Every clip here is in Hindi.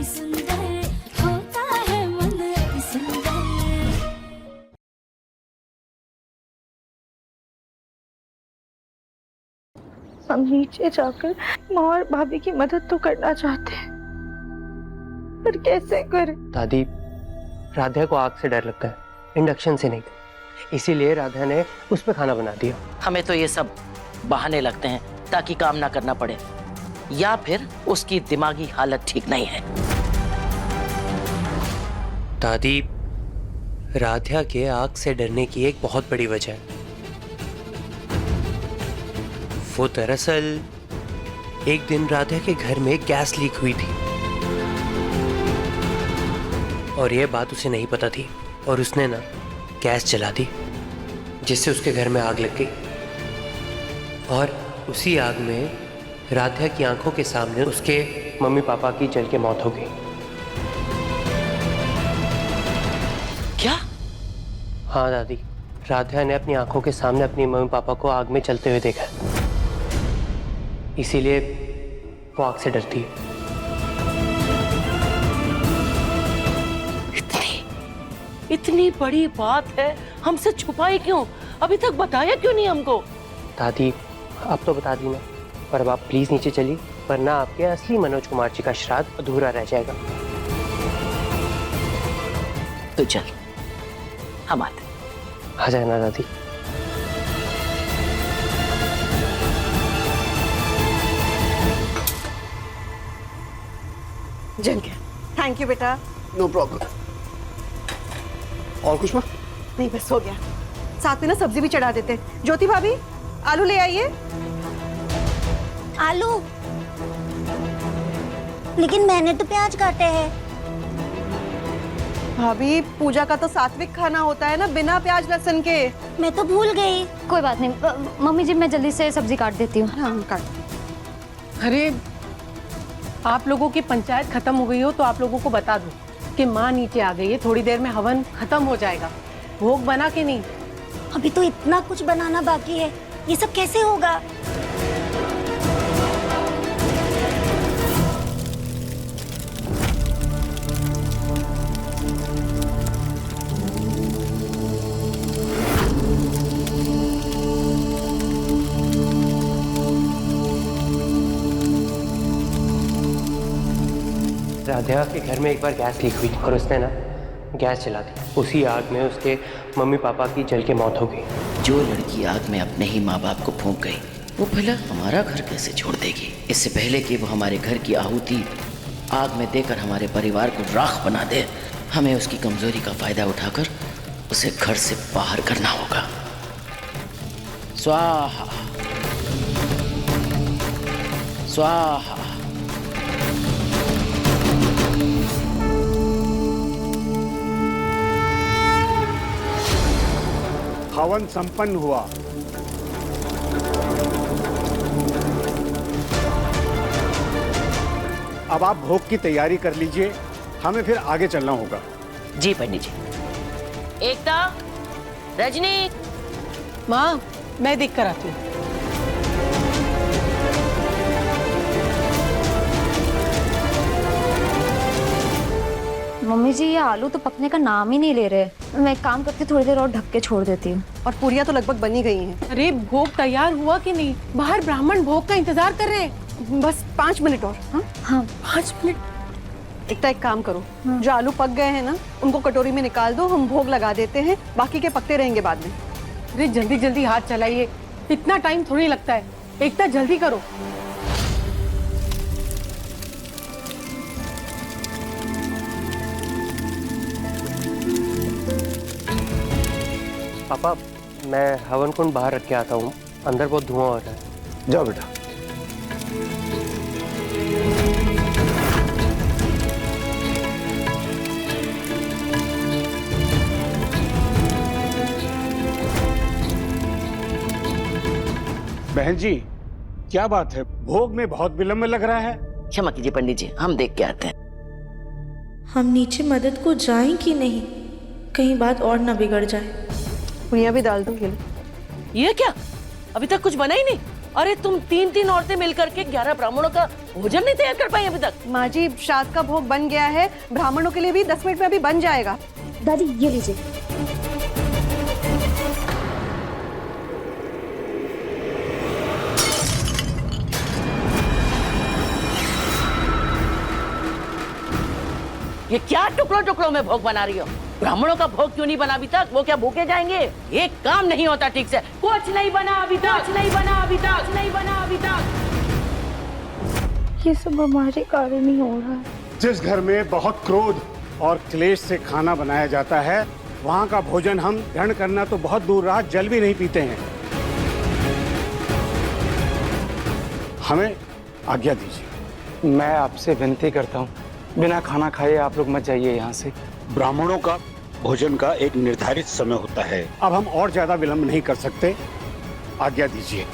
अति सुंदर, होता है मन अति सुंदर। हम नीचे जाकर माँ और भाभी की मदद तो करना चाहते हैं, पर कैसे करें? दादी, राधा को आग से डर लगता है, इंडक्शन से नहीं। इसीलिए राधा ने उस पे खाना बना दिया। हमें तो ये सब बहाने लगते हैं ताकि काम ना करना पड़े, या फिर उसकी दिमागी हालत ठीक नहीं है। दादी, राधा के आग से डरने की एक बहुत बड़ी वजह है। वो दरअसल एक दिन राधा के घर में गैस लीक हुई थी और ये बात उसे नहीं पता थी, और उसने ना गैस जला दी, जिससे उसके घर में आग लग गई। और उसी आग में राधा की आंखों के सामने उसके मम्मी पापा की जल के मौत हो गई। क्या? हाँ दादी, राधा ने अपनी आंखों के सामने अपनी मम्मी पापा को आग में जलते हुए देखा, इसीलिए वो आग से डरती है। इतनी बड़ी बात है, हमसे छुपाई क्यों? अभी तक बताया क्यों नहीं हमको? दादी, अब तो बता दी ना, पर अब आप प्लीज नीचे चलिए, वरना आपके असली मनोज कुमार जी का श्राद्ध अधूरा रह जाएगा। तो चल, हम आते। आ जाना दादी। जम गया। थैंक यू बेटा। No problem. और कुछ माँ? नहीं, बस हो गया। साथ में ना सब्जी भी चढ़ा देते। ज्योति भाभी, आलू ले आइए। आलू? लेकिन मैंने तो प्याज काटे हैं। भाभी, पूजा का तो सात्विक खाना होता है ना, बिना प्याज लहसुन के। मैं तो भूल गई। कोई बात नहीं मम्मी जी, मैं जल्दी से सब्जी काट देती हूँ। हाँ, काट। अरे, आप लोगों की पंचायत खत्म हो गई हो तो आप लोगों को बता दूं कि माँ नीचे आ गई है। थोड़ी देर में हवन खत्म हो जाएगा। भोग बना के नहीं? अभी तो इतना कुछ बनाना बाकी है, ये सब कैसे होगा? राधा के घर में एक बार गैस लीक हुई और उसने ना गैस जला दी। उसी आग में उसके मम्मी पापा की जल के मौत हो गई। जो लड़की आग में अपने ही माँ बाप को फूंक गई, वो भला हमारा घर कैसे छोड़ देगी? इससे पहले कि वो हमारे घर की आहुति आग में देकर हमारे परिवार को राख बना दे, हमें उसकी कमजोरी का फायदा उठाकर उसे घर से बाहर करना होगा। स्वाहा स्वाहा। हवन संपन्न हुआ। अब आप भोग की तैयारी कर लीजिए, हमें फिर आगे चलना होगा। जी पंडित जी। एकता, रजनी। माँ, मैं देख कर आती हूँ। मम्मी जी, ये आलू तो पकने का नाम ही नहीं ले रहे। मैं एक काम करती हूँ, थोड़ी देर और ढक के छोड़ देती हूँ। और पूरियां तो लगभग बनी गई हैं। अरे, भोग तैयार हुआ कि नहीं? बाहर ब्राह्मण भोग का इंतजार कर रहे हैं। बस 5 मिनट और। हाँ, हाँ 5 मिनट। एक काम करो, जो आलू पक गए हैं ना, उनको कटोरी में निकाल दो, हम भोग लगा देते हैं, बाकी के पकते रहेंगे बाद में। अरे जल्दी जल्दी हाथ चलाइए, इतना टाइम थोड़ी लगता है। एकता, जल्दी करो। पापा, मैं हवन कुंड बाहर रख के आता हूँ, अंदर बहुत धुआं हो रहा है। जाओ बेटा। बहन जी, क्या बात है? भोग में बहुत विलंब लग रहा है। क्षमा कीजिए पंडित जी, हम देख के आते हैं। हम नीचे मदद को जाएं कि नहीं, कहीं बात और ना बिगड़ जाए। पूरियां भी डाल दो। ये क्या? अभी तक कुछ बना ही नहीं? अरे तुम 3-3 औरतें मिलकर के 11 ब्राह्मणों का भोजन नहीं तैयार कर पाई अभी तक? माँ जी, श्राद्ध का भोग बन गया है, ब्राह्मणों के लिए भी 10 मिनट में अभी बन जाएगा। दादी ये लीजिए। ये क्या टुकड़ों टुकड़ों में भोग बना रही हो? ब्राह्मणों का भोग क्यों नहीं बना अभी तक? वो क्या भूखे जाएंगे? एक काम नहीं होता ठीक से। कुछ नहीं बना अभी तक, कुछ नहीं बना अभी तक, कुछ नहीं बना अभी तक। ये सब हमारे कारण ही हो रहा है। जिस घर में बहुत क्रोध और क्लेश से खाना बनाया जाता है, वहाँ का भोजन हम ग्रहण करना तो बहुत दूर रहा, जल भी नहीं पीते हैं। हमें आज्ञा दीजिए। मैं आपसे विनती करता हूँ, बिना खाना खाए आप लोग मत जाइए यहाँ से। ब्राह्मणों का भोजन का एक निर्धारित समय होता है। अब हम और ज्यादा विलंब नहीं कर सकते, आज्ञा दीजिए।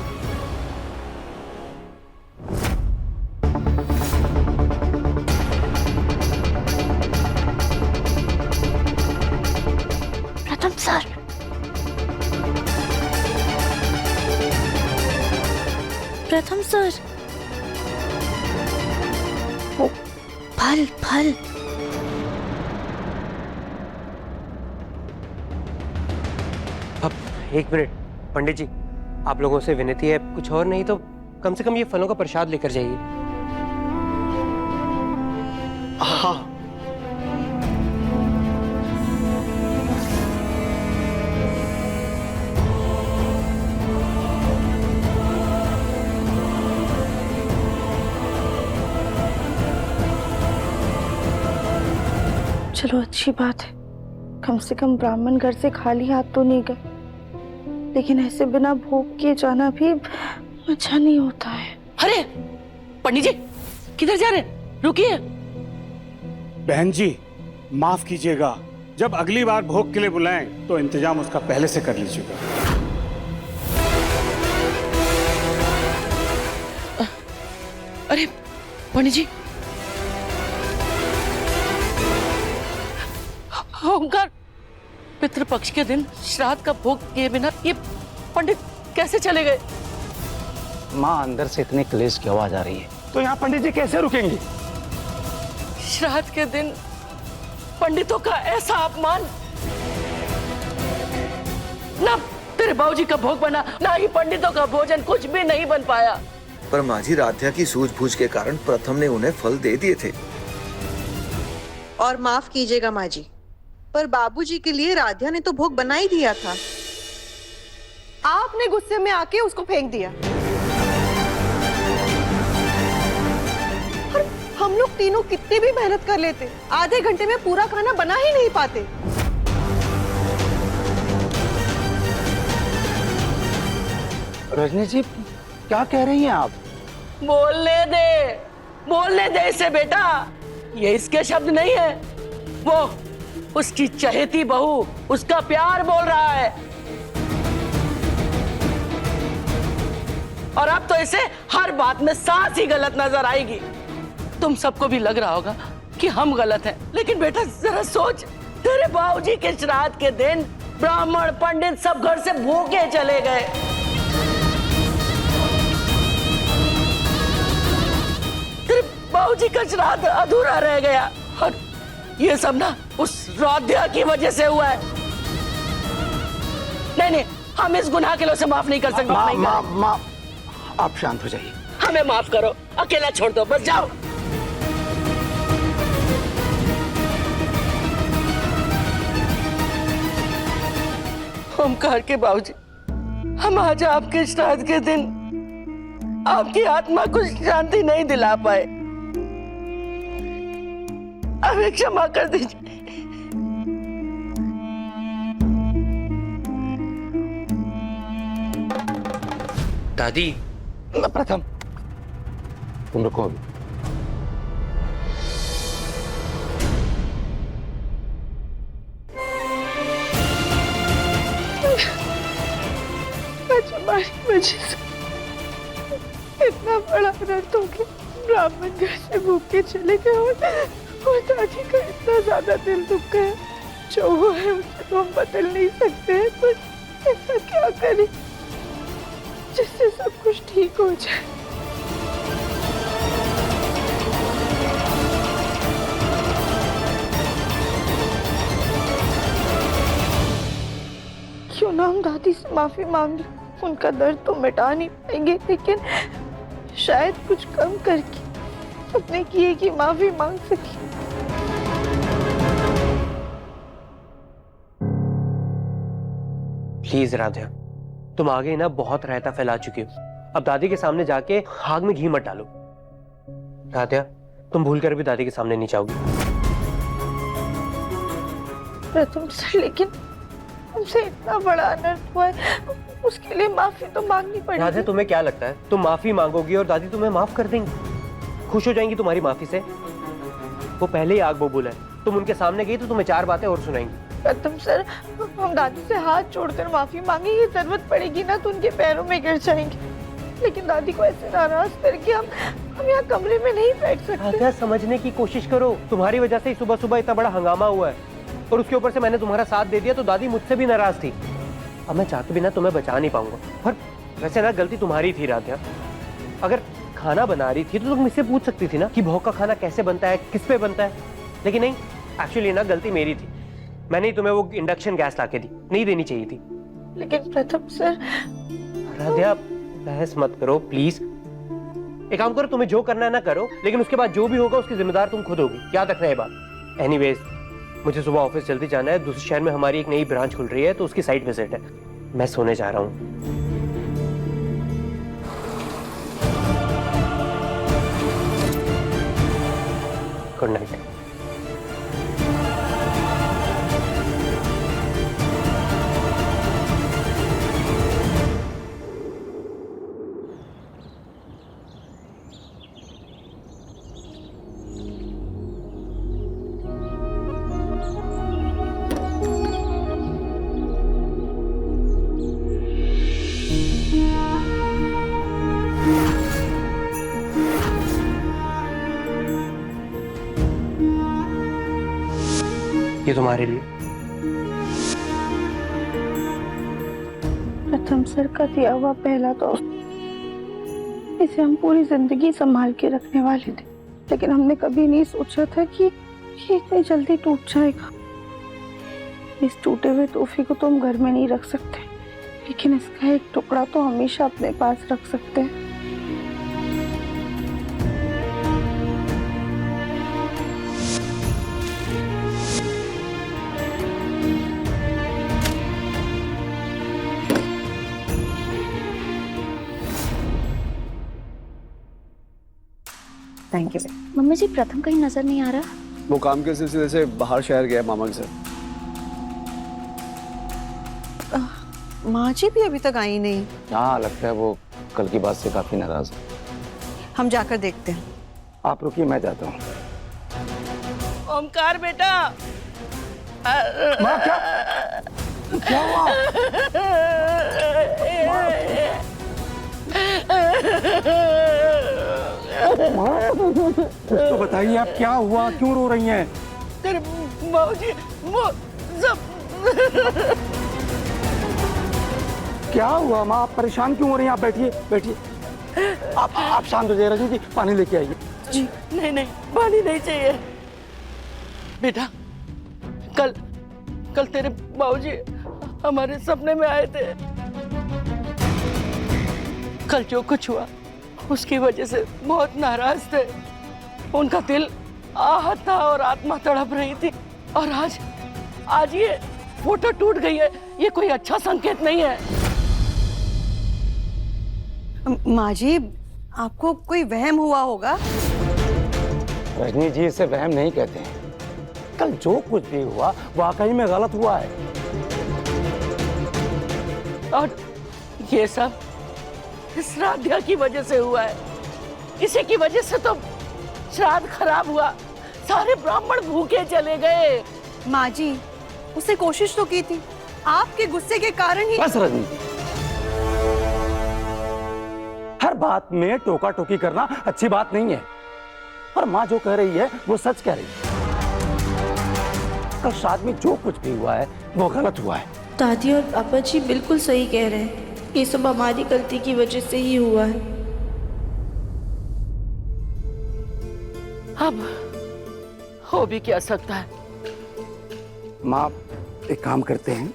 प्रथम सर, प्रथम सर, वो फल फल। अब एक मिनट पंडित जी, आप लोगों से विनती है, कुछ और नहीं तो कम से कम ये फलों का प्रसाद लेकर जाइए। हाँ। चलो अच्छी बात है, कम से कम ब्राह्मण घर से खाली हाथ तो नहीं गए, लेकिन ऐसे बिना भोग किए जाना भी अच्छा नहीं होता है। अरे पंडित जी, किधर जा रहे हैं? रुकिए। बहन जी, माफ कीजिएगा, जब अगली बार भोग के लिए बुलाएं तो इंतजाम उसका पहले से कर लीजिएगा। अरे पंडित जी, ओंकार, पितृपक्ष के दिन श्राद्ध का भोग किए बिना ये पंडित कैसे चले गए? माँ, अंदर से इतने क्लेश की आवाज आ रही है, तो यहाँ पंडित जी कैसे रुकेंगे? श्राद्ध के दिन पंडितों का ऐसा अपमान, ना तेरे बाबूजी का भोग बना, ना ही पंडितों का भोजन, कुछ भी नहीं बन पाया। पर माँ जी, राध्या की सूझबूझ के कारण प्रथम ने उन्हें फल दे दिए थे। और माफ कीजिएगा माँ जी, पर बाबूजी के लिए राध्या ने तो भोग बना ही दिया था। आपने गुस्से में आके उसको फेंक दिया। और हम लोग तीनों कितनी भी मेहनत कर लेते, आधे घंटे में पूरा खाना बना ही नहीं पाते। रजनी जी, क्या कह रही हैं आप? बोलने दे इसे बेटा, ये इसके शब्द नहीं है, वो उसकी चहेती बहू, उसका प्यार बोल रहा है। और अब तो इसे हर बात में सास ही गलत नजर आएगी। तुम सबको भी लग रहा होगा कि हम गलत हैं, लेकिन बेटा जरा सोच, तेरे बाबूजी के श्राद्ध के दिन ब्राह्मण पंडित सब घर से भूखे चले गए। तेरे बाबूजी का श्राद्ध अधूरा रह गया, और ये सब ना उस राध्या की वजह से हुआ है। नहीं, हम इस गुनाह के लिए उसे माफ नहीं कर सकते। माँ, आप शांत हो जाइए। हमें माफ करो, अकेला छोड़ दो, बस जाओ। ओमकार के बाबूजी, हम आज आपके श्राद्ध के दिन आपकी आत्मा को शांति नहीं दिला पाए, हमें क्षमा कर दीजिए। दादी, प्रथम तुम रुको अभी। हमारी वजह से इतना बड़ा अनर्थ हो गया, ब्राह्मण घर से भूखे चले गए और दादी का इतना ज्यादा दिल दुख गया। जो हुआ है उसे तो हम बदल नहीं सकते हैं, पर ऐसा क्या करें? जिससे सब कुछ ठीक हो जाए। क्यों ना हम दादी से माफी मांग लें। उनका दर्द तो मिटा नहीं पाएंगे, लेकिन शायद कुछ कम करके अपने किए की माफी मांग सके। प्लीज राधा, तुम आगे ना बहुत रायता फैला चुकी हो। अब दादी के सामने जाके आग में घी मत डालो। राधा, तुम भूलकर भी दादी के सामने नहीं जाओगी। प्रथम सर, लेकिन हमसे इतना बड़ा अनर्थ हुआ है, उसके लिए माफी तो मांगनी पड़ेगी। राधा, तुम्हें क्या लगता है तुम माफी मांगोगी और दादी तुम्हें माफ कर देंगी? खुश हो जाएंगी तुम्हारी माफी से? वो पहले ही आग बबूल है। तुम उनके सामने गई तो तुम्हें 4 बातें और सुनाएंगी। प्रथम सर, हम दादी से हाथ जोड़कर माफी मांगेंगे, जरूरत पड़ेगी ना तो उनके पैरों में गिर जाएंगे। लेकिन दादी को ऐसे नाराज करके हम यहाँ कमरे में नहीं बैठ सकते। राधा, समझने की कोशिश करो। तुम्हारी वजह से ही सुबह सुबह इतना बड़ा हंगामा हुआ है, और उसके ऊपर से मैंने तुम्हारा साथ दे दिया तो दादी मुझसे भी नाराज थी। अब मैं चाहते बिना तुम्हें बचा नहीं पाऊंगा। पर वैसे ना, गलती तुम्हारी थी राधा। अगर खाना बना रही थी तो तुम मुझसे पूछ सकती थी ना कि भोग का खाना कैसे बनता है, किस पे बनता है। लेकिन नहीं, एक्चुअली ना गलती मेरी थी। मैंने ही तुम्हें वो इंडक्शन गैस लाके दी, नहीं देनी चाहिए थी। लेकिन प्रथम सर। राधा, बहस मत करो प्लीज। एक काम करो, तुम्हें जो करना है ना करो, लेकिन उसके बाद जो भी होगा उसकी जिम्मेदार तुम खुद होगी। याद रखना ये बात। एनीवेज, मुझे सुबह ऑफिस जल्दी जाना है। दूसरे शहर में हमारी एक नई ब्रांच खुल रही है, तो उसकी साइट विजिट है। मैं सोने जा रहा हूँ। Good night. ये तुम्हारे लिए। प्रथम सर का दिया हुआ पहला दोस्त, इसे हम पूरी जिंदगी संभाल के रखने वाले थे, लेकिन हमने कभी नहीं सोचा था कि ये इतनी जल्दी टूट जाएगा। इस टूटे हुए तोहफे को तो हम घर में नहीं रख सकते, लेकिन इसका एक टुकड़ा तो हमेशा अपने पास रख सकते हैं। Thank you. मम्मी जी, प्रथम कहीं नजर नहीं आ रहा। वो काम के सिलसिले से बाहर शहर गया मामा के साथ। माँ जी भी अभी तक आई नहीं। हाँ, लगता है वो कल की बात से काफी नाराज है। हम जाकर देखते हैं। आप रुकिए, मैं जाता हूँ। ओमकार बेटा। माँ, क्या हुआ? कुछ तो बताइए, आप क्या हुआ, क्यों रो रही हैं? तेरे बाबूजी वो सब। क्या हुआ माँ, आप परेशान क्यों हो रही हैं? आप बैठिए बैठिए। आप शांत हो जाइए। रजनी जी, पानी लेके आइए। जी नहीं नहीं, पानी नहीं चाहिए बेटा। कल तेरे बाबूजी हमारे सपने में आए थे। कल जो कुछ हुआ उसकी वजह से बहुत नाराज थे। उनका दिल आहत था और आत्मा तड़प रही थी। और आज ये फोटो टूट गई है, ये कोई अच्छा संकेत नहीं है। माँ जी, आपको कोई वहम हुआ होगा। रजनी जी, इसे वहम नहीं कहते हैं। कल जो कुछ भी हुआ वाकई में गलत हुआ है। और ये सब इस राध्या की वजह से हुआ है। इसी की वजह से तो श्राद्ध खराब हुआ, सारे ब्राह्मण भूखे चले गए। माँ जी, उसने कोशिश तो की थी, आपके गुस्से के कारण ही। बस रजनी, हर बात में टोका टोकी करना अच्छी बात नहीं है। और माँ जो कह रही है वो सच कह रही है। कल श्राद्ध में जो कुछ भी हुआ है वो गलत हुआ है। दादी और पापा जी बिल्कुल सही कह रहे हैं। ये सब हमारी गलती की वजह से ही हुआ है। अब हो भी क्या सकता है। माँ, एक काम करते हैं,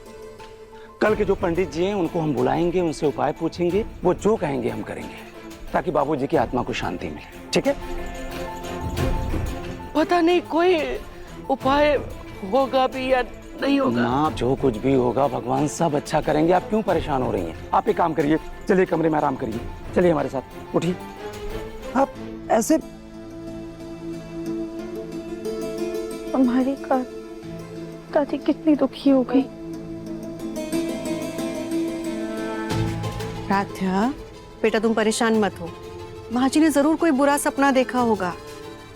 कल के जो पंडित जी हैं उनको हम बुलाएंगे, उनसे उपाय पूछेंगे, वो जो कहेंगे हम करेंगे, ताकि बाबूजी की आत्मा को शांति मिले। ठीक है? पता नहीं कोई उपाय होगा भी या नहीं होगा। माँ, जो कुछ भी होगा भगवान सब अच्छा करेंगे। आप क्यों परेशान हो रही हैं? आप एक काम करिए, चलिए कमरे में आराम करिए, चलिए हमारे साथ, उठिए। आप ऐसे हमारी दादी कितनी दुखी हो गई। राध्या, बेटा तुम परेशान मत हो। माँ जी ने जरूर कोई बुरा सपना देखा होगा।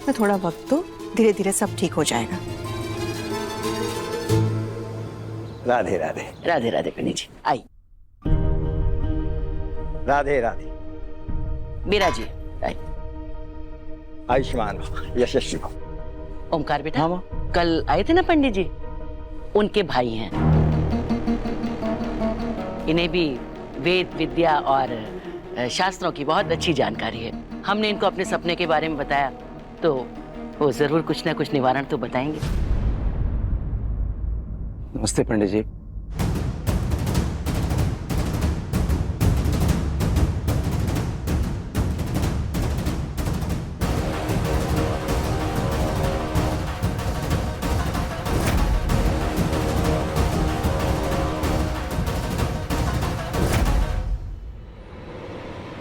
मैं थोड़ा वक्त दो, धीरे धीरे सब ठीक हो जाएगा। राधे राधे। राधे राधे पंडित जी। आई राधे राधे। मीरा जी आई। आयुष्मान यशस्वी। ओमकार बेटा, हाँ माँ। कल आए थे ना पंडित जी, उनके भाई हैं। इन्हें भी वेद विद्या और शास्त्रों की बहुत अच्छी जानकारी है। हमने इनको अपने सपने के बारे में बताया तो वो जरूर कुछ ना कुछ निवारण तो बताएंगे। नमस्ते पंडित जी।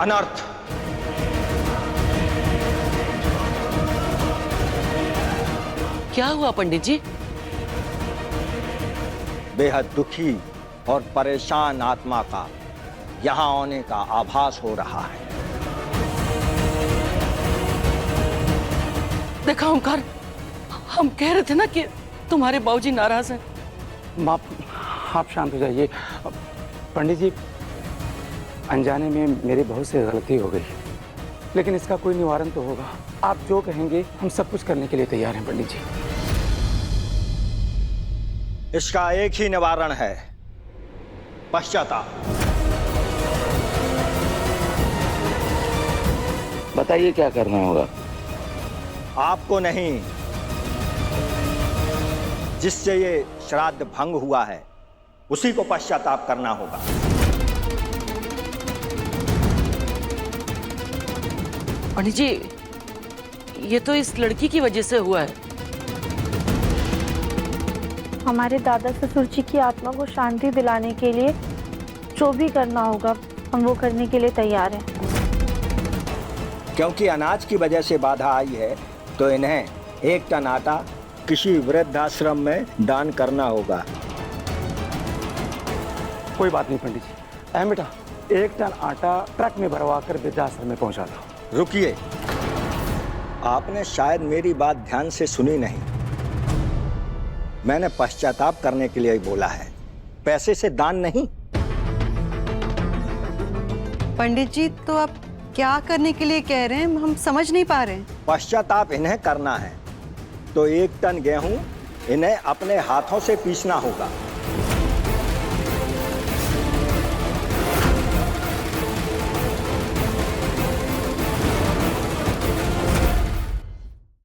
अनर्थ। क्या हुआ पंडित जी? बेहद दुखी और परेशान आत्मा का यहाँ आने का आभास हो रहा है। देखा ओमकार, हम कह रहे थे ना कि तुम्हारे बाबूजी नाराज हैं। माँ, आप शांत हो जाइए। पंडित जी, अनजाने में मेरी बहुत सी गलती हो गई, लेकिन इसका कोई निवारण तो होगा। आप जो कहेंगे हम सब कुछ करने के लिए तैयार हैं पंडित जी। इसका एक ही निवारण है, पश्चाताप। बताइए क्या करना होगा। आपको नहीं, जिससे ये श्राद्ध भंग हुआ है उसी को पश्चाताप करना होगा। पंडित जी, ये तो इस लड़की की वजह से हुआ है। हमारे दादा ससुर जी की आत्मा को शांति दिलाने के लिए जो भी करना होगा हम वो करने के लिए तैयार हैं। क्योंकि अनाज की वजह से बाधा आई है तो इन्हें 1 टन आटा किसी वृद्धाश्रम में दान करना होगा। कोई बात नहीं पंडित जी। अहम बेटा, 1 टन आटा ट्रक में भरवा कर वृद्धाश्रम में पहुंचा दो। रुकिए, आपने शायद मेरी बात ध्यान से सुनी नहीं। मैंने पश्चाताप करने के लिए ही बोला है, पैसे से दान नहीं। पंडित जी, तो आप क्या करने के लिए कह रहे हैं? हम समझ नहीं पा रहे हैं। पश्चाताप इन्हें करना है तो 1 टन गेहूं इन्हें अपने हाथों से पीसना होगा।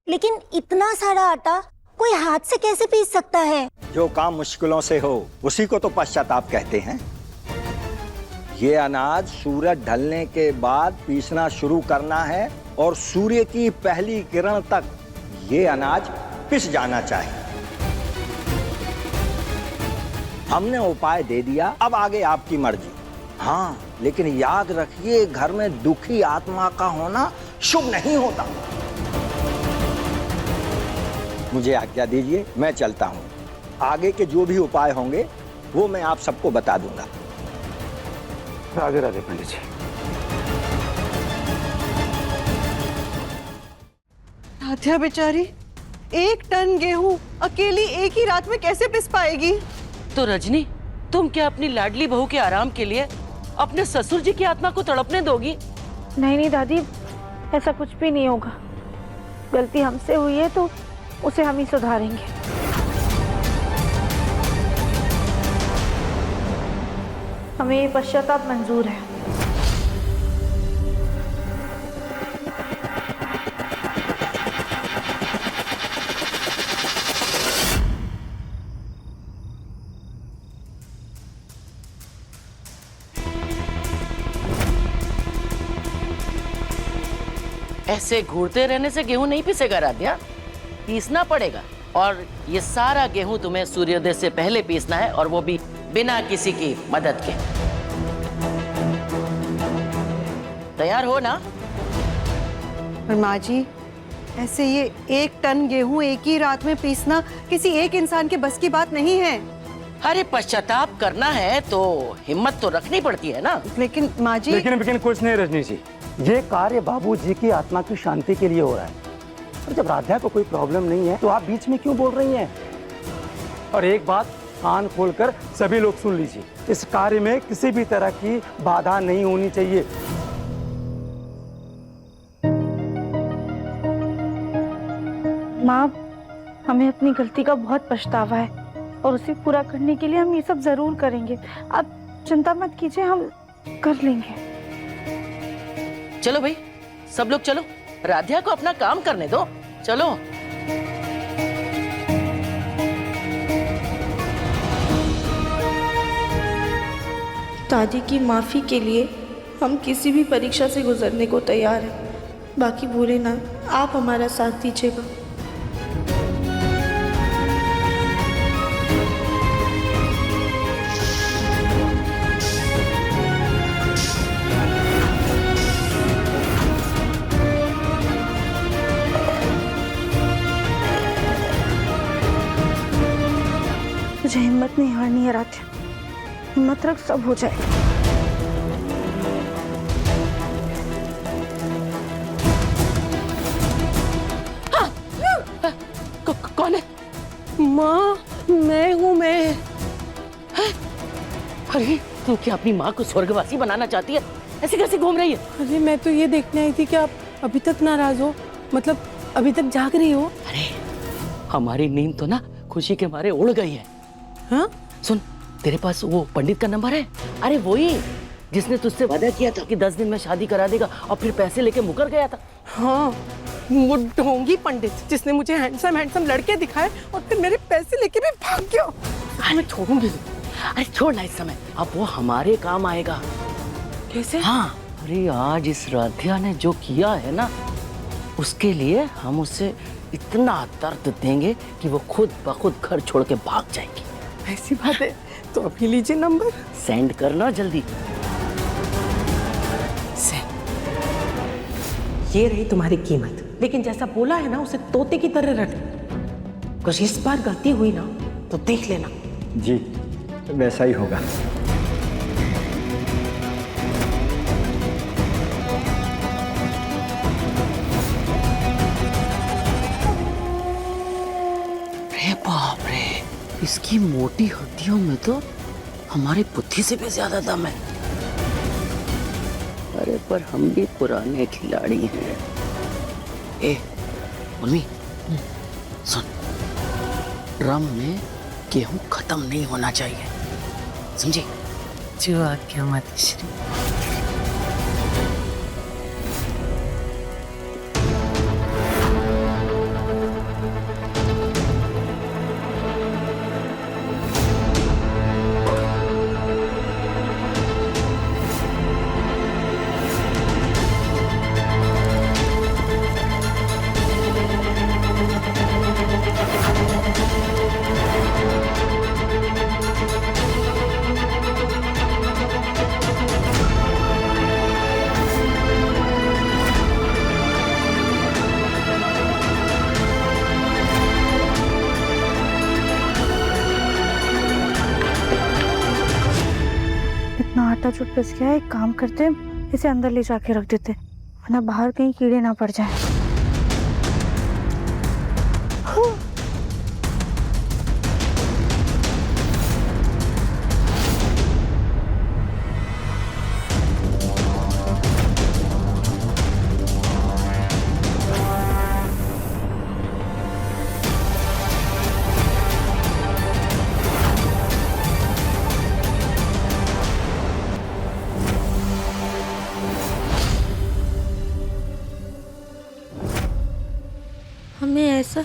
लेकिन इतना सारा आटा कोई हाथ से कैसे पीस सकता है? जो काम मुश्किलों से हो उसी को तो पश्चाताप कहते हैं। ये अनाज सूरज ढलने के बाद पीसना शुरू करना है और सूर्य की पहली किरण तक ये अनाज पिस जाना चाहिए। हमने उपाय दे दिया, अब आगे आपकी मर्जी। हाँ, लेकिन याद रखिए, घर में दुखी आत्मा का होना शुभ नहीं होता। मुझे आज्ञा दीजिए, मैं चलता हूँ। आगे के जो भी उपाय होंगे वो मैं आप सबको बता दूंगा। राधे राधे पंडित जी। राध्या बेचारी 1 टन गेहूं अकेली एक ही रात में कैसे पिस पाएगी? तो रजनी, तुम क्या अपनी लाडली बहू के आराम के लिए अपने ससुर जी की आत्मा को तड़पने दोगी? नहीं नहीं दादी, ऐसा कुछ भी नहीं होगा। गलती हमसे हुई है तो उसे हम ही सुधारेंगे। हमें ये पश्चाताप मंजूर है। ऐसे घूरते रहने से गेहूं नहीं पिसेगा राध्या, पीसना पड़ेगा। और ये सारा गेहूं तुम्हें सूर्योदय से पहले पीसना है, और वो भी बिना किसी की मदद के। तैयार हो ना? पर माँ जी, ऐसे ये 1 टन गेहूं एक ही रात में पीसना किसी एक इंसान के बस की बात नहीं है। अरे पश्चाताप करना है तो हिम्मत तो रखनी पड़ती है ना। लेकिन माँ जी, लेकिन कुछ नहीं रजनी जी, ये कार्य बाबूजी की आत्मा की शांति के लिए हो रहा है। और जब राधा को कोई प्रॉब्लम नहीं है तो आप बीच में क्यों बोल रही हैं? और एक बात कान खोलकर सभी लोग सुन लीजिए, इस कार्य में किसी भी तरह की बाधा नहीं होनी चाहिए। माँ, हमें अपनी गलती का बहुत पछतावा है और उसे पूरा करने के लिए हम ये सब जरूर करेंगे। आप चिंता मत कीजिए, हम कर लेंगे। चलो भाई, सब लोग चलो, राध्या को अपना काम करने दो। चलो। दादी की माफी के लिए हम किसी भी परीक्षा से गुजरने को तैयार हैं। बाकी भोलेनाथ, आप हमारा साथ दीजिएगा। मुझे हिम्मत नहीं हारनी है राध्या, हिम्मत रख, सब हो जाए। कौन है? माँ, मैं हूँ मैं। अरे तू क्या अपनी माँ को स्वर्गवासी बनाना चाहती है? ऐसे कैसे घूम रही है? अरे मैं तो ये देखने आई थी कि आप अभी तक नाराज हो, मतलब अभी तक जाग रही हो। अरे हमारी नींद तो ना खुशी के मारे उड़ गई है। हाँ? सुन, तेरे पास वो पंडित का नंबर है? अरे वही जिसने तुझसे वादा किया था कि 10 दिन में शादी करा देगा और फिर पैसे लेके मुकर गया था। हाँ, वो ढोंगी पंडित जिसने मुझे हैंडसम लड़के दिखाए और फिर मेरे पैसे लेके भी भाग गया। मैं छोड़ूंगी। अरे छोड़ ना इस समय, अब वो हमारे काम आएगा। कैसे? हाँ, अरे आज इस राध्या ने जो किया है ना, उसके लिए हम उसे इतना दर्द देंगे कि वो खुद ब खुद घर छोड़ के भाग जाएगी। ऐसी बात है तो अभी लीजिए नंबर, सेंड करना जल्दी। ये रही तुम्हारी कीमत, लेकिन जैसा बोला है ना उसे तोते की तरह रख। कुछ इस बार गलती हुई ना तो देख लेना। जी, वैसा ही होगा। अरे बाप रे, इसकी मोटी हड्डियों में तो हमारी बुद्धि से भी ज्यादा दम है। अरे पर हम भी पुराने खिलाड़ी हैं। ए उर्मी, सुन, ड्रम में गेहूं खत्म नहीं होना चाहिए, समझी? जो आज्ञा माता श्री। आटा जो पिस गया है, एक काम करते हैं, इसे अंदर ले जाके रख देते, वरना बाहर कहीं कीड़े ना पड़ जाए।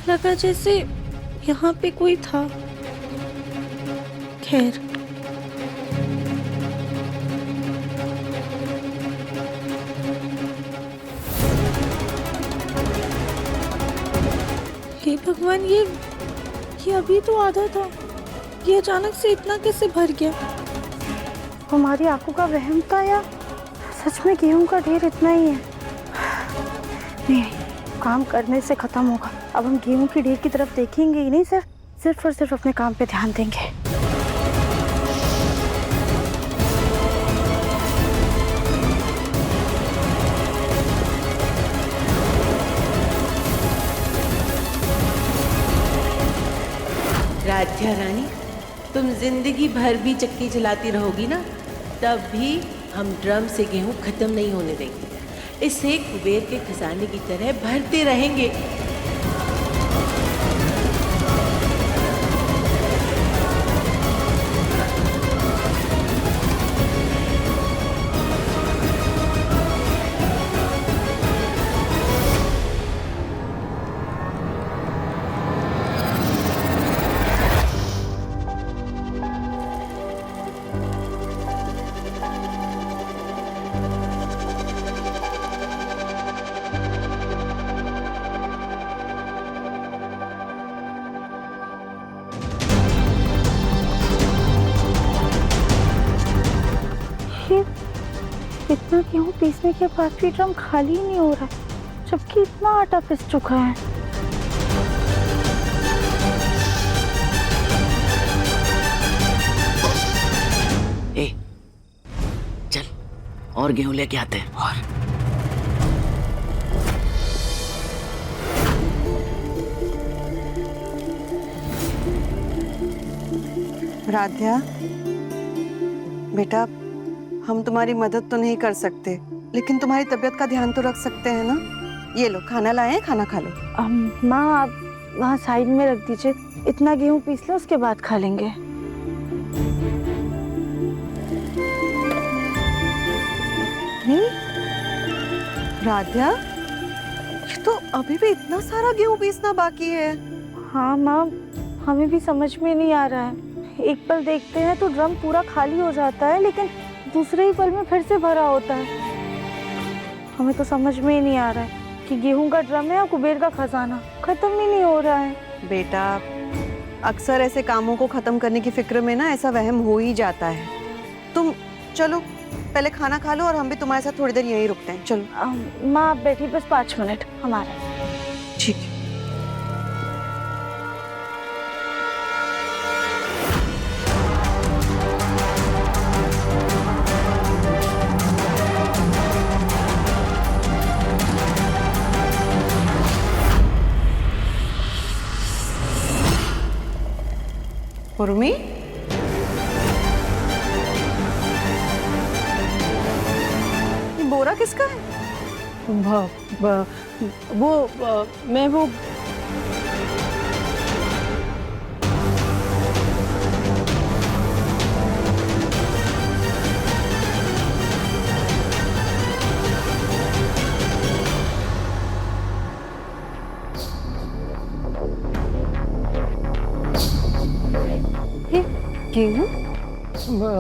लगा जैसे यहाँ पे कोई था। खैर, हे भगवान, ये अभी तो आधा था, ये अचानक से इतना कैसे भर गया? हमारी आंखों का वहम था या सच में गेहूं का ढेर इतना ही है? नहीं, काम करने से खत्म होगा। अब हम गेहूं की ढेर की तरफ देखेंगे ही नहीं, सिर्फ और सिर्फ अपने काम पे ध्यान देंगे। राध्या रानी, तुम जिंदगी भर भी चक्की चलाती रहोगी ना, तब भी हम ड्रम से गेहूं खत्म नहीं होने देंगे। इसे कुबेर के खजाने की तरह भरते रहेंगे। इतना गेहूं पीसने के बाद भी ड्रम खाली ही नहीं हो रहा, जबकि इतना आटा पिस चुका है। ए, चल और गेहूं लेके आते हैं। और राध्या बेटा, हम तुम्हारी मदद तो नहीं कर सकते, लेकिन तुम्हारी तबीयत का ध्यान तो रख सकते हैं ना। ये लो, खाना लाए हैं, खाना खा लो। माँ, आप वहाँ साइड में रख दीजिए, इतना गेहूं पीस लो, उसके बाद खा लेंगे। राध्या, ये तो अभी भी इतना सारा गेहूं पीसना बाकी है। हाँ माँ, हमें भी समझ में नहीं आ रहा है। एक पल देखते हैं तो ड्रम पूरा खाली हो जाता है, लेकिन दूसरे ही पल में फिर से भरा होता है। हमें तो समझ में ही नहीं आ रहा है कि गेहूं का ड्रम है या कुबेर का खजाना, खत्म ही नहीं हो रहा है। बेटा, अक्सर ऐसे कामों को खत्म करने की फिक्र में ना ऐसा वहम हो ही जाता है। तुम चलो पहले खाना खा लो और हम भी तुम्हारे साथ थोड़ी देर यहीं रुकते हैं। चलो। माँ आप बैठी बस 5 मिनट हमारे। ठीक है। उर्मी, बोरा किसका है? मैं वो गेहूं?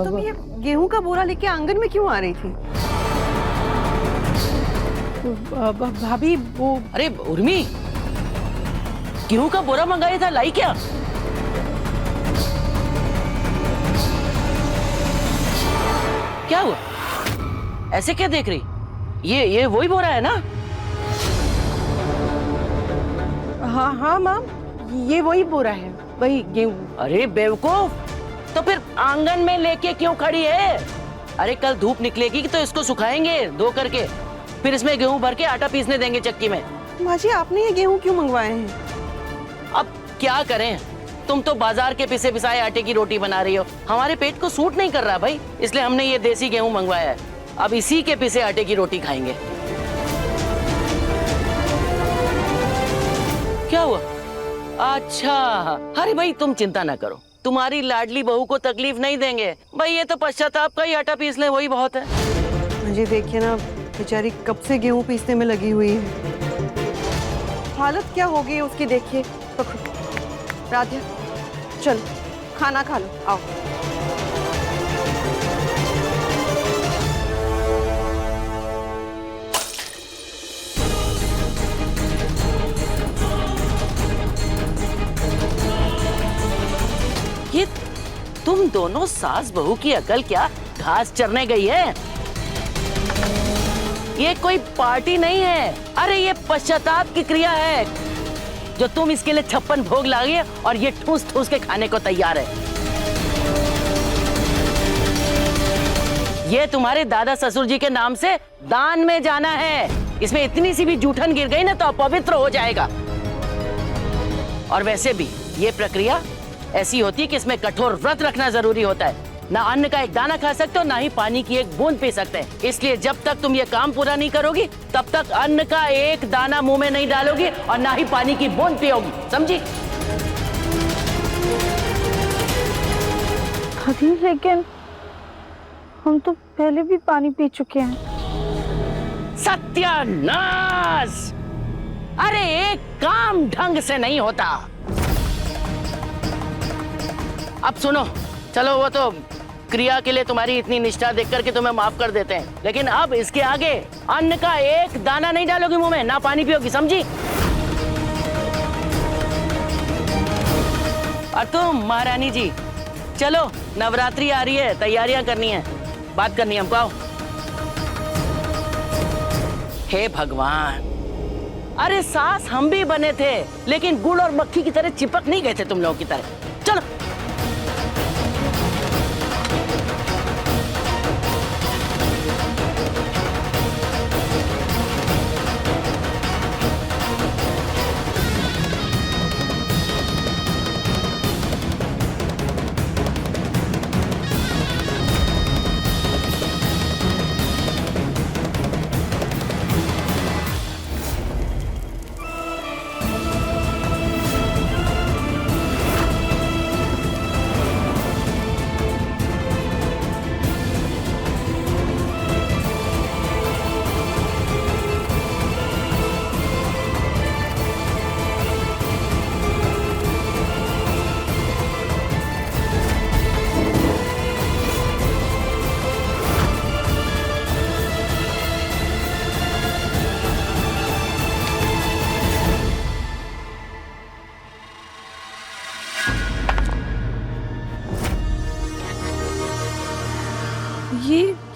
तुम ये गेहूं का बोरा लेके आंगन में क्यों आ रही थी? भाभी वो, अरे उर्मी, गेहूं का बोरा मंगाया था, लाई क्या? क्या हुआ? ऐसे क्या देख रही? ये वही बोरा है ना? हाँ हाँ माँ, ये वही बोरा है, वही गेहूं। अरे बेवकूफ, तो फिर आंगन में लेके क्यों खड़ी है? अरे कल धूप निकलेगी तो इसको सुखाएंगे धो करके, फिर इसमें गेहूं भर के आटा पीसने देंगे चक्की में। माँ जी, आपने ये गेहूं क्यों मंगवाए हैं? अब क्या करें, तुम तो बाजार के पिसे पिसाए आटे की रोटी बना रही हो, हमारे पेट को सूट नहीं कर रहा भाई, इसलिए हमने ये देसी गेहूं मंगवाया है। अब इसी के पिसे आटे की रोटी खाएंगे। क्या हुआ? अच्छा, अरे भाई तुम चिंता ना करो, तुम्हारी लाडली बहू को तकलीफ नहीं देंगे भाई, ये तो पश्चाताप का ही आटा पीस ले, वही बहुत है। मुझे देखिए ना, बेचारी कब से गेहूं पीसने में लगी हुई है। हालत क्या हो गई उसकी, देखिए। पकड़ो राधिया, चलो खाना खा लो, आओ। ये तुम दोनों सास बहू की अकल क्या घास चरने गई है? ये कोई पार्टी नहीं है, अरे ये पश्चाताप की क्रिया है जो तुम इसके लिए 56 भोग लागे और ये ठूस ठूस के खाने को तैयार है। ये तुम्हारे दादा ससुर जी के नाम से दान में जाना है। इसमें इतनी सी भी जूठन गिर गई ना तो अपवित्र हो जाएगा। और वैसे भी ये प्रक्रिया ऐसी होती है कि इसमें कठोर व्रत रखना जरूरी होता है। ना अन्न का एक दाना खा सकते हो, ना ही पानी की एक बूंद पी सकते हैं। इसलिए जब तक तुम ये काम पूरा नहीं करोगी तब तक अन्न का एक दाना मुंह में नहीं डालोगी और ना ही पानी की बूंद पियोगी, समझी? दादी लेकिन हम तो पहले भी पानी पी चुके हैं। सत्यानाश! अरे एक काम ढंग से नहीं होता। अब सुनो, चलो वो तो क्रिया के लिए तुम्हारी इतनी निष्ठा देख करके तुम्हें माफ कर देते हैं, लेकिन अब इसके आगे अन्न का एक दाना नहीं डालोगी मुंह में, ना पानी पियोगी, समझी? और तुम महारानी जी, चलो नवरात्रि आ रही है, तैयारियां करनी है, बात करनी है हमको, आओ। हे भगवान, अरे सास हम भी बने थे लेकिन गुड़ और मक्खी की तरह चिपक नहीं गए थे तुम लोगों की तरह। चलो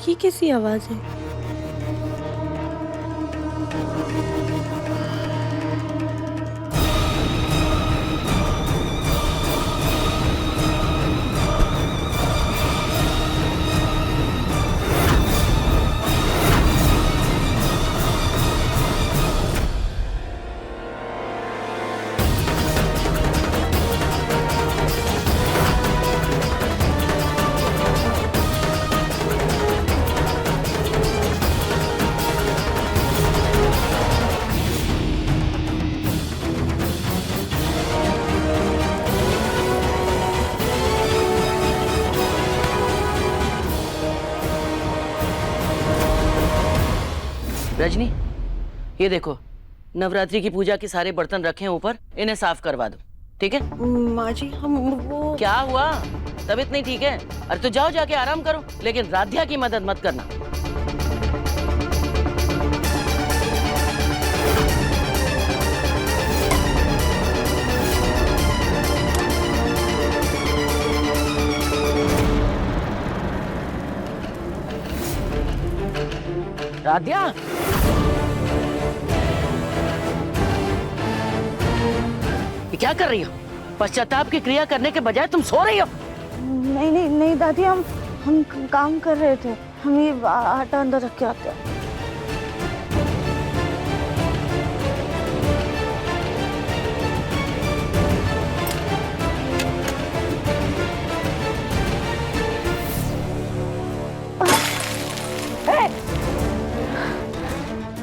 ये कैसी आवाज है? रजनी, ये देखो नवरात्रि की पूजा के सारे बर्तन रखे हैं ऊपर, इन्हें साफ करवा दो, ठीक है? माँ जी हम वो क्या हुआ? तबीयत नहीं ठीक है? अरे तो जाओ जाके आराम करो, लेकिन राध्या की मदद मत करना। राध्या, ये क्या कर रही हो? पश्चाताप की क्रिया करने के बजाय तुम सो रही हो? नहीं नहीं नहीं दादी, हम काम कर रहे थे, हम ये आटा अंदर रख के आते हैं।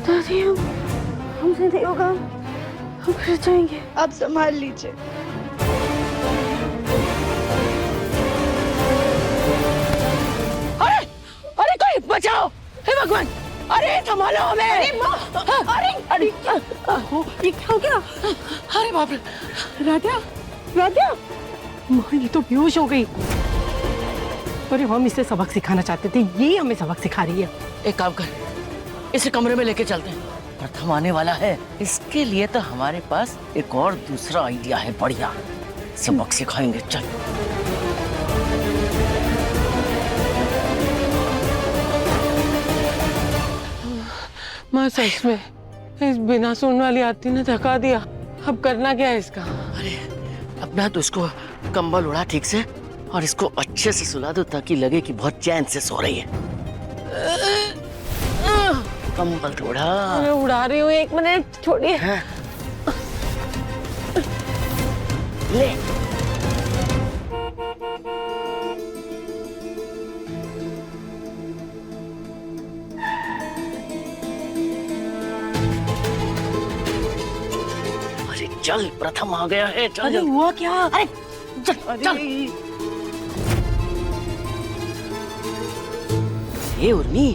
दादी हमसे नहीं होगा, हम फिर जाएंगे, आप संभाल लीजिए। अरे अरे कोई बचाओ, हे भगवान, अरे संभालो हमें। अरे ये क्या हो गया? अरे बाप रे, राधा, राधा, माँ ये तो बेहोश हो गई। अरे हम इसे सबक सिखाना चाहते थे, ये हमें सबक सिखा रही है। एक काम कर, इसे कमरे में लेके चलते हैं। प्रथम आने वाला है, इसके लिए तो हमारे पास एक और दूसरा आइडिया है बढ़िया। सबक सिखाएंगे, चल। माँ सच में इस बिना सुनने वाली आरती ने थका दिया। अब करना क्या है इसका? अरे अब ना तो इसको कंबल उड़ा ठीक से और इसको अच्छे से सुला दो ताकि लगे कि बहुत चैन से सो रही है। कंबल तो उड़ा। अरे उड़ा रही हूँ, 1 मिनट छोड़िए। ले। अरे चल, प्रथम आ गया है, चल। अरे हुआ क्या? अरे चल, चल। ए उर्मी,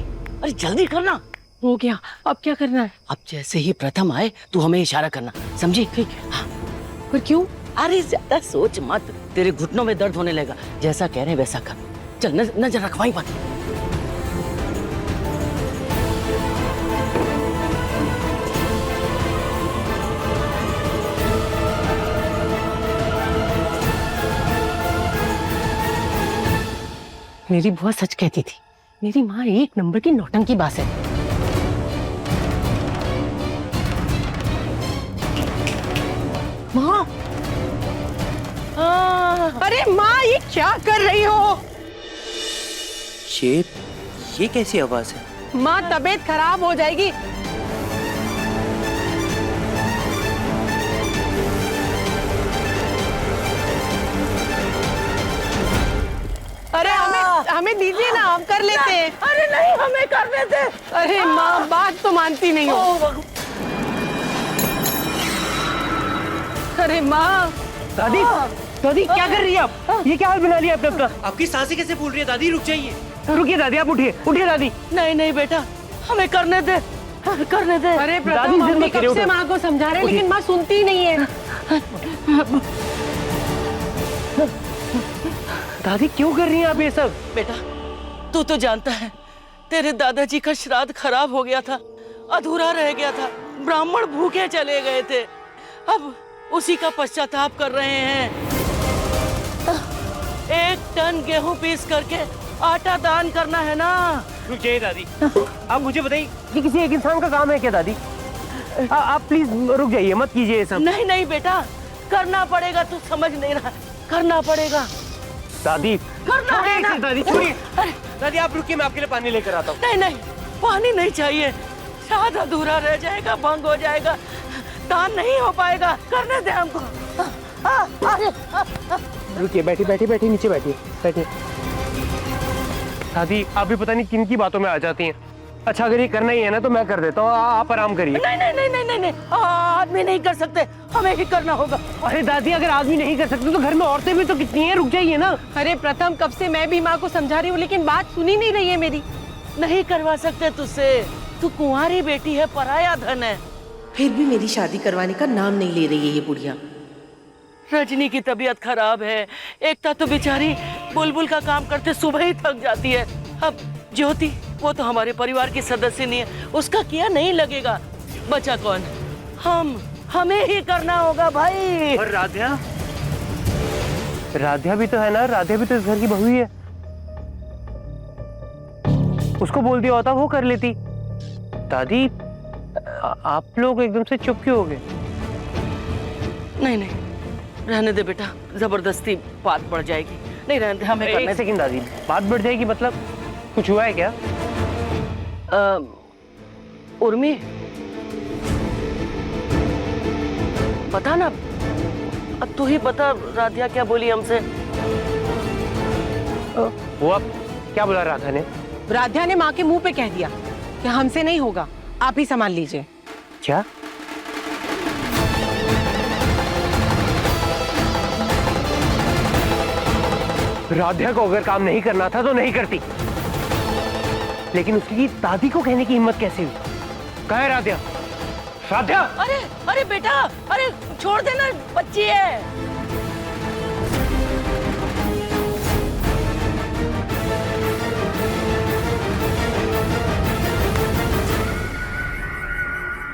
अरे जल्दी करना। हो गया, अब क्या करना है? अब जैसे ही प्रथम आए तू हमें इशारा करना, समझी? ठीक है। हाँ। पर क्यों? अरे ज्यादा सोच मत, तेरे घुटनों में दर्द होने लगेगा। जैसा कह रहे हैं वैसा कर। चल नजर रखवाई बात। मेरी बुआ सच कहती थी, मेरी माँ 1 नंबर की नौटंकी बाज है। माँ, अरे माँ ये क्या कर रही हो? ये कैसी आवाज है? माँ तबीयत खराब हो जाएगी। अरे हमें दीजिए ना, हम कर लेते हैं। अरे नहीं, हमें करने दे। अरे माँ बात तो मानती नहीं हो। अरे माँ। दादी, दादी क्या कर रही है आप? ये क्या हाल बना लिया आपने अपना? आपकी सांसें कैसे फूल रही है? दादी रुक जाइए। रुकिए दादी, आप उठिए, उठिए दादी। नहीं नहीं बेटा, हमें करने दे, करने दे। अरे प्रथम, हम भी कब से माँ को समझा रहे हैं लेकिन माँ सुनती ही नहीं है। दादी क्यों कर रही हैं आप ये सब? बेटा तू तो जानता है, तेरे दादाजी का श्राद्ध खराब हो गया था, अधूरा रह गया था, ब्राह्मण भूखे चले गए थे। अब उसी का पश्चाताप कर रहे हैं। 1 टन गेहूं पीस करके आटा दान करना है ना। रुक जाइए दादी, आप मुझे बताइए कि किसी एक इंसान का काम है क्या दादी? आप प्लीज रुक जाइए, मत कीजिए ये सब। नहीं नहीं बेटा, करना पड़ेगा, तू समझ नहीं रहा, करना पड़ेगा। दादी करना है ना। दादी छोड़िए। दादी आप रुकिए, मैं आपके लिए पानी लेकर आता हूँ। नहीं नहीं, पानी नहीं चाहिए, शायद अधूरा रह जाएगा, भंग हो जाएगा, दान नहीं हो पाएगा, करने दे हमको। रुकिए, बैठी नीचे बैठिए। दादी आप भी पता नहीं किन की बातों में आ जाती हैं। अच्छा अगर ये करना ही है ना तो मैं कर देता हूँ, आप आराम करिए। नहीं नहीं नहीं नहीं नहीं नहीं, आदमी नहीं कर सकते, हमें ही करना होगा। अरे दादी अगर आदमी नहीं कर सकते तो घर में औरतें भी तो कितनी हैं, रुक जाइए ना। अरे प्रथम, कब से मैं भी माँ को समझा रही हूँ लेकिन बात सुनी नहीं रही है मेरी। नहीं करवा सकते तुझसे, तू कुंवारी बेटी है, पराया धन है। फिर भी मेरी शादी करवाने का नाम नहीं ले रही है ये बुढ़िया। रजनी की तबीयत खराब है, एकता तो बेचारी बुलबुल का काम करते सुबह ही थक जाती है। अब ज्योति, वो तो हमारे परिवार की सदस्य नहीं है, उसका किया नहीं लगेगा। बचा कौन? हमें ही करना होगा भाई। और राध्या भी तो है ना, राध्या भी तो इस घर की बहू ही है। उसको बोल दिया होता वो कर लेती। दादी आप लोग एकदम से चुप क्यों हो गए? नहीं नहीं, रहने दे बेटा, जबरदस्ती बात बढ़ जाएगी। नहीं रहने दे, हमें करने। एक सेकंड दादी, बात बढ़ जाएगी मतलब कुछ हुआ है क्या? उर्मी, पता ना, अब तू ही बता, राधिया क्या बोली हमसे? वो अब क्या बोला राधा ने? राधा ने माँ के मुंह पे कह दिया कि हमसे नहीं होगा, आप ही संभाल लीजिए। क्या? राधा को अगर काम नहीं करना था तो नहीं करती, लेकिन उसकी दादी को कहने की हिम्मत कैसे हुई? कहाँ है राधा? राध्या! अरे अरे बेटा, अरे छोड़ देना, बच्ची है।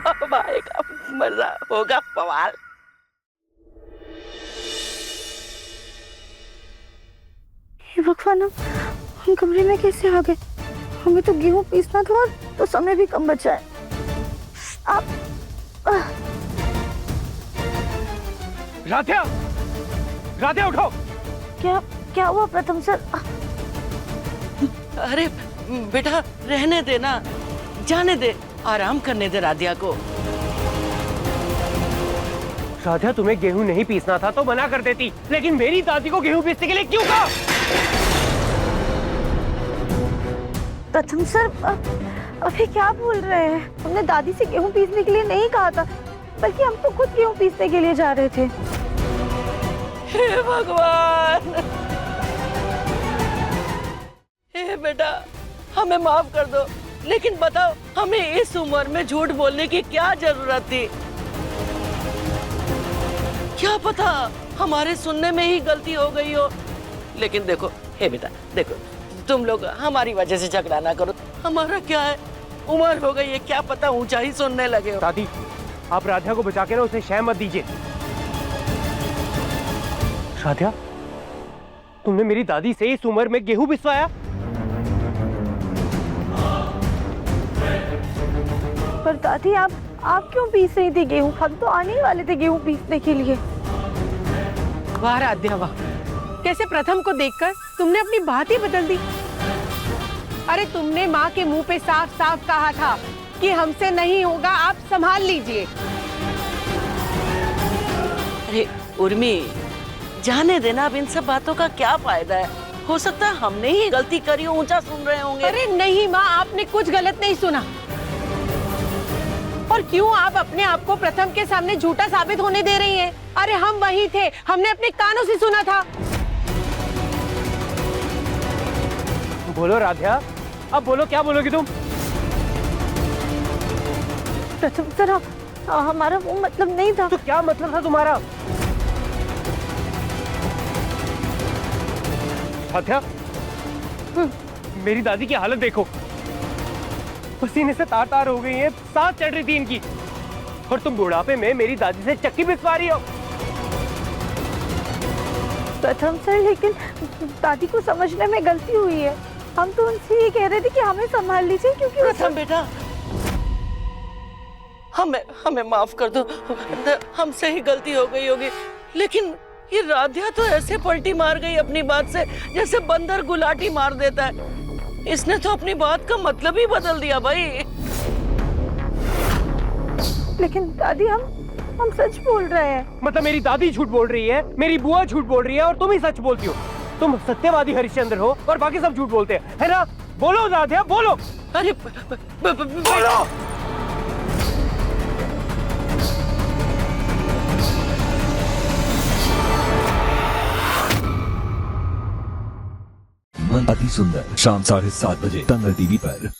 अब आएगा मजा, होगा बवाल। हे भगवान, हम कमरे में कैसे आ गए? हमें तो गेहूं पीसना था और तो समय भी कम बचा है। आप राध्या! राध्या उठो! क्या क्या हुआ प्रथम सर? अरे बेटा रहने दे ना, जाने दे, आराम करने दे राधिया को। राध्या, तुम्हें गेहूं नहीं पीसना था तो मना कर देती, लेकिन मेरी दादी को गेहूं पीसने के लिए क्यों कहा? प्रथम सर, अभी क्या बोल रहे हैं? हमने दादी से गेहूं पीसने के लिए नहीं कहा था, बल्कि हम तो खुद गेहूं पीसने के लिए जा रहे थे। हे भगवान! हे बेटा, हमें माफ कर दो, लेकिन बताओ हमें इस उम्र में झूठ बोलने की क्या जरूरत थी? क्या पता हमारे सुनने में ही गलती हो गई हो। लेकिन देखो, हे बेटा देखो, तुम लोग हमारी वजह से झगड़ा ना करो। हमारा क्या है, उम्र हो गई है, क्या पता ऊंचा ही सुनने लगे हो। दादी, आप राध्या को बचा के ना उसे शय मत दीजिए। राध्या, तुमने मेरी दादी से इस उम्र में गेहूं पिसवाया? पर दादी, आप क्यों पीस रही थी गेहूं? हम तो आने ही वाले थे गेहूं पीसने के लिए। वाह राध्या वाह, कैसे प्रथम को देखकर तुमने अपनी बात ही बदल दी। अरे तुमने माँ के मुंह पे साफ साफ कहा था कि हमसे नहीं होगा, आप संभाल लीजिए। अरे उर्मी, जाने देना, अब इन सब बातों का क्या फायदा है? हो सकता है हमने ही गलती करी, ऊंचा सुन रहे होंगे। अरे नहीं माँ, आपने कुछ गलत नहीं सुना। और क्यों आप अपने आप को प्रथम के सामने झूठा साबित होने दे रही हैं? अरे हम वही थे, हमने अपने कानों से सुना था। बोलो राध्या, अब बोलो, क्या बोलोगी तुम? प्रथम सर, हमारा वो मतलब नहीं था। तो क्या मतलब था तुम्हारा? राध्या, मेरी दादी की हालत देखो, पसीने से तार तार हो गई है, सांस चढ़ रही थी इनकी, और तुम बुढ़ापे में मेरी दादी से चक्की पिसवा रही हो। प्रथम सर, लेकिन दादी को समझने में गलती हुई है। हम तो उनसे ये कह रहे थे कि हमें संभाल लीजिए, क्योंकि प्रथम बेटा, हमें माफ कर दो, हमसे ही गलती हो गई होगी। लेकिन ये राध्या तो ऐसे पलटी मार गई अपनी बात से, जैसे बंदर गुलाटी मार देता है। इसने तो अपनी बात का मतलब ही बदल दिया भाई। लेकिन दादी, हम सच बोल रहे हैं। मतलब मेरी दादी झूठ बोल रही है, मेरी बुआ झूठ बोल रही है, और तुम ही सच बोलती हो। तुम सत्यवादी हरिश्चंद्र हो और बाकी सब झूठ बोलते हैं, है ना? बोलो राध्या, बोलो। अरे बोलो। मन अति सुंदर, शाम 7:30 बजे दंगल टीवी पर।